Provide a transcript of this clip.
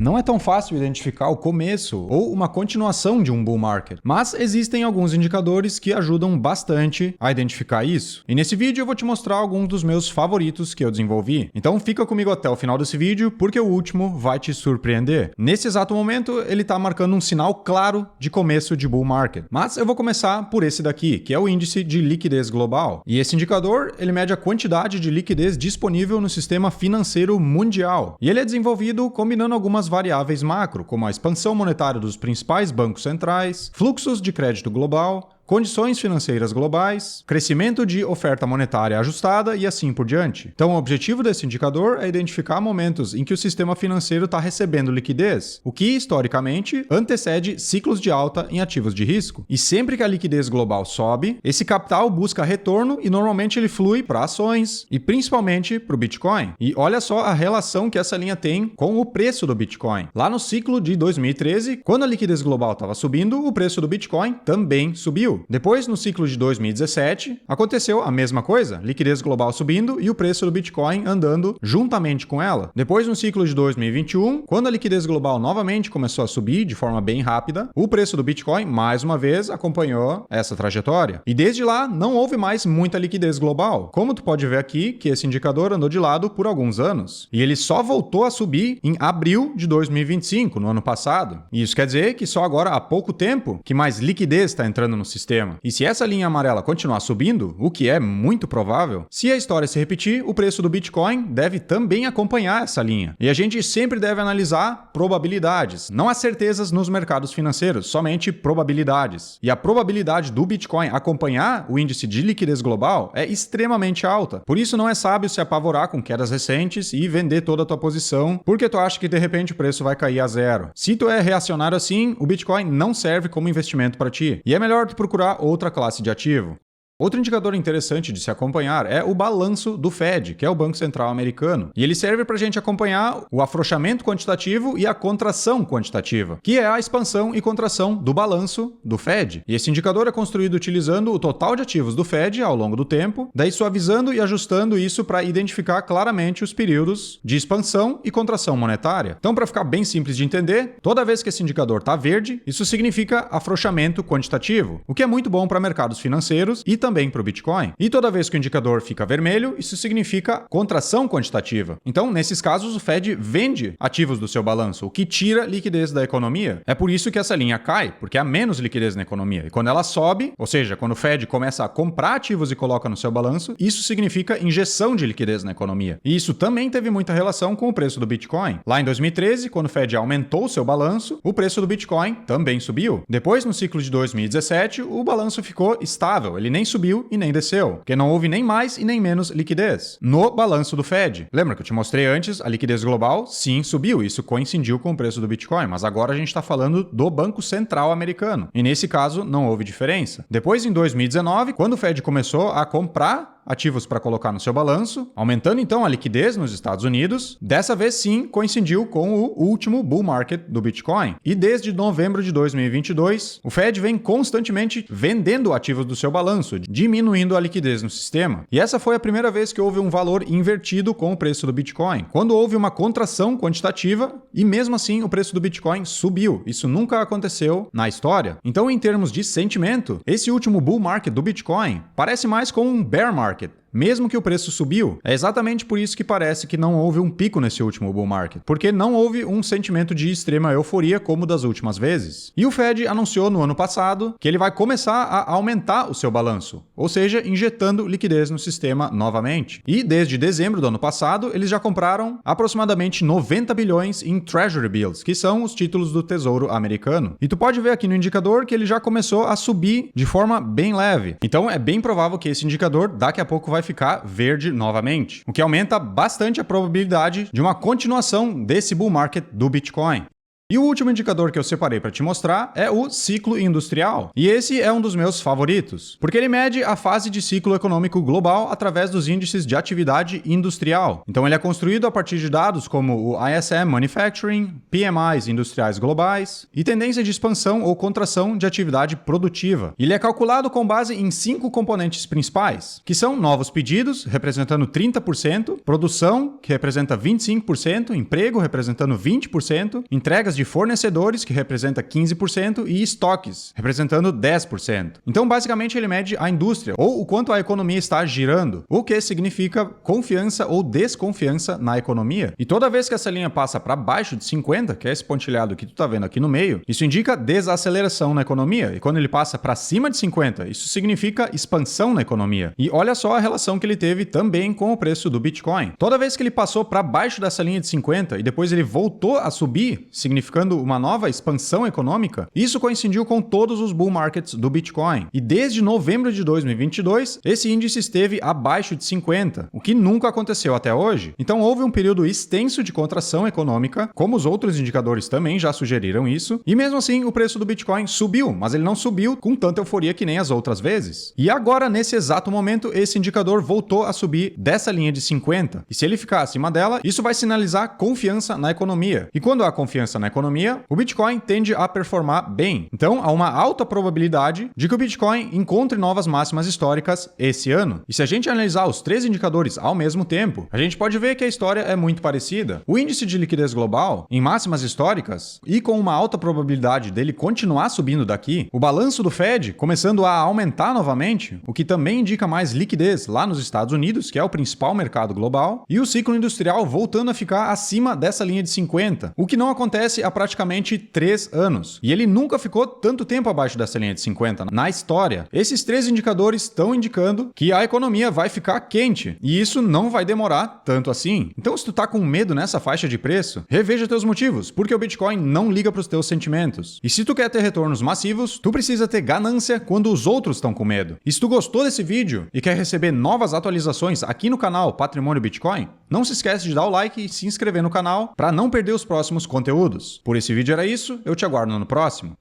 Não é tão fácil identificar o começo ou uma continuação de um bull market, mas existem alguns indicadores que ajudam bastante a identificar isso. E nesse vídeo eu vou te mostrar alguns dos meus favoritos que eu desenvolvi. Então fica comigo até o final desse vídeo, porque o último vai te surpreender. Nesse exato momento, ele está marcando um sinal claro de começo de bull market. Mas eu vou começar por esse daqui, que é o índice de liquidez global. E esse indicador, ele mede a quantidade de liquidez disponível no sistema financeiro mundial. E ele é desenvolvido combinando algumas variáveis macro, como a expansão monetária dos principais bancos centrais, fluxos de crédito global, condições financeiras globais, crescimento de oferta monetária ajustada e assim por diante. Então, o objetivo desse indicador é identificar momentos em que o sistema financeiro está recebendo liquidez, o que, historicamente, antecede ciclos de alta em ativos de risco. E sempre que a liquidez global sobe, esse capital busca retorno e normalmente ele flui para ações e principalmente para o Bitcoin. E olha só a relação que essa linha tem com o preço do Bitcoin. Lá no ciclo de 2013, quando a liquidez global estava subindo, o preço do Bitcoin também subiu. Depois, no ciclo de 2017, aconteceu a mesma coisa, liquidez global subindo e o preço do Bitcoin andando juntamente com ela. Depois, no ciclo de 2021, quando a liquidez global novamente começou a subir de forma bem rápida, o preço do Bitcoin, mais uma vez, acompanhou essa trajetória. E desde lá, não houve mais muita liquidez global. Como tu pode ver aqui, que esse indicador andou de lado por alguns anos. E ele só voltou a subir em abril de 2025, no ano passado. E isso quer dizer que só agora, há pouco tempo, que mais liquidez está entrando no sistema. E se essa linha amarela continuar subindo, o que é muito provável, se a história se repetir, o preço do Bitcoin deve também acompanhar essa linha. E a gente sempre deve analisar probabilidades. Não há certezas nos mercados financeiros, somente probabilidades. E a probabilidade do Bitcoin acompanhar o índice de liquidez global é extremamente alta. Por isso não é sábio se apavorar com quedas recentes e vender toda a tua posição, porque tu acha que de repente o preço vai cair a zero. Se tu é reacionário assim, o Bitcoin não serve como investimento para ti. E é melhor tu procurar outra classe de ativo. Outro indicador interessante de se acompanhar é o balanço do Fed, que é o Banco Central americano. E ele serve para a gente acompanhar o afrouxamento quantitativo e a contração quantitativa, que é a expansão e contração do balanço do Fed. E esse indicador é construído utilizando o total de ativos do Fed ao longo do tempo, daí suavizando e ajustando isso para identificar claramente os períodos de expansão e contração monetária. Então, para ficar bem simples de entender, toda vez que esse indicador está verde, isso significa afrouxamento quantitativo, o que é muito bom para mercados financeiros e também para o Bitcoin. E toda vez que o indicador fica vermelho, isso significa contração quantitativa. Então, nesses casos, o Fed vende ativos do seu balanço, o que tira liquidez da economia. É por isso que essa linha cai, porque há menos liquidez na economia. E quando ela sobe, ou seja, quando o Fed começa a comprar ativos e coloca no seu balanço, isso significa injeção de liquidez na economia. E isso também teve muita relação com o preço do Bitcoin. Lá em 2013, quando o Fed aumentou o seu balanço, o preço do Bitcoin também subiu. Depois, no ciclo de 2017, o balanço ficou estável, ele nem subiu e nem desceu, porque não houve nem mais e nem menos liquidez no balanço do Fed. Lembra que eu te mostrei antes, a liquidez global sim subiu, isso coincidiu com o preço do Bitcoin, mas agora a gente está falando do Banco Central americano, e nesse caso não houve diferença. Depois, em 2019, quando o Fed começou a comprar ativos para colocar no seu balanço, aumentando então a liquidez nos Estados Unidos, dessa vez sim coincidiu com o último bull market do Bitcoin. E desde novembro de 2022, o Fed vem constantemente vendendo ativos do seu balanço, diminuindo a liquidez no sistema. E essa foi a primeira vez que houve um valor invertido com o preço do Bitcoin, quando houve uma contração quantitativa e mesmo assim o preço do Bitcoin subiu. Isso nunca aconteceu na história. Então, em termos de sentimento, esse último bull market do Bitcoin parece mais com um bear market. Mesmo que o preço subiu, é exatamente por isso que parece que não houve um pico nesse último bull market, porque não houve um sentimento de extrema euforia como das últimas vezes. E o Fed anunciou no ano passado que ele vai começar a aumentar o seu balanço, ou seja, injetando liquidez no sistema novamente. E desde dezembro do ano passado, eles já compraram aproximadamente 90 bilhões em Treasury Bills, que são os títulos do Tesouro americano. E tu pode ver aqui no indicador que ele já começou a subir de forma bem leve. Então é bem provável que esse indicador daqui a pouco vai ficar verde novamente, o que aumenta bastante a probabilidade de uma continuação desse bull market do Bitcoin. E o último indicador que eu separei para te mostrar é o ciclo industrial. E esse é um dos meus favoritos, porque ele mede a fase de ciclo econômico global através dos índices de atividade industrial. Então ele é construído a partir de dados como o ISM Manufacturing, PMIs industriais globais e tendência de expansão ou contração de atividade produtiva. Ele é calculado com base em 5 componentes principais, que são novos pedidos, representando 30%, produção, que representa 25%, emprego, representando 20%, entregas de fornecedores, que representa 15%, e estoques, representando 10%. Então, basicamente, ele mede a indústria, ou o quanto a economia está girando, o que significa confiança ou desconfiança na economia. E toda vez que essa linha passa para baixo de 50, que é esse pontilhado que tu tá vendo aqui no meio, isso indica desaceleração na economia. E quando ele passa para cima de 50, isso significa expansão na economia. E olha só a relação que ele teve também com o preço do Bitcoin. Toda vez que ele passou para baixo dessa linha de 50 e depois ele voltou a subir, significando uma nova expansão econômica, isso coincidiu com todos os bull markets do Bitcoin. E desde novembro de 2022, esse índice esteve abaixo de 50, o que nunca aconteceu até hoje. Então houve um período extenso de contração econômica, como os outros indicadores também já sugeriram isso, e mesmo assim o preço do Bitcoin subiu, mas ele não subiu com tanta euforia que nem as outras vezes. E agora, nesse exato momento, esse indicador voltou a subir dessa linha de 50. E se ele ficar acima dela, isso vai sinalizar confiança na economia. E quando há confiança na economia, o Bitcoin tende a performar bem. Então, há uma alta probabilidade de que o Bitcoin encontre novas máximas históricas esse ano. E se a gente analisar os 3 indicadores ao mesmo tempo, a gente pode ver que a história é muito parecida. O índice de liquidez global, em máximas históricas, e com uma alta probabilidade dele continuar subindo daqui, o balanço do Fed começando a aumentar novamente, o que também indica mais liquidez lá nos Estados Unidos, que é o principal mercado global, e o ciclo industrial voltando a ficar acima dessa linha de 50, o que não acontece há praticamente 3 anos. E ele nunca ficou tanto tempo abaixo dessa linha de 50 na história. Esses 3 indicadores estão indicando que a economia vai ficar quente, e isso não vai demorar tanto assim. Então, se tu tá com medo nessa faixa de preço, reveja teus motivos, porque o Bitcoin não liga para os teus sentimentos. E se tu quer ter retornos massivos, tu precisa ter ganância quando os outros estão com medo. E se tu gostou desse vídeo e quer receber novas atualizações aqui no canal Patrimônio Bitcoin, não se esquece de dar o like e se inscrever no canal para não perder os próximos conteúdos. Por esse vídeo era isso, eu te aguardo no próximo.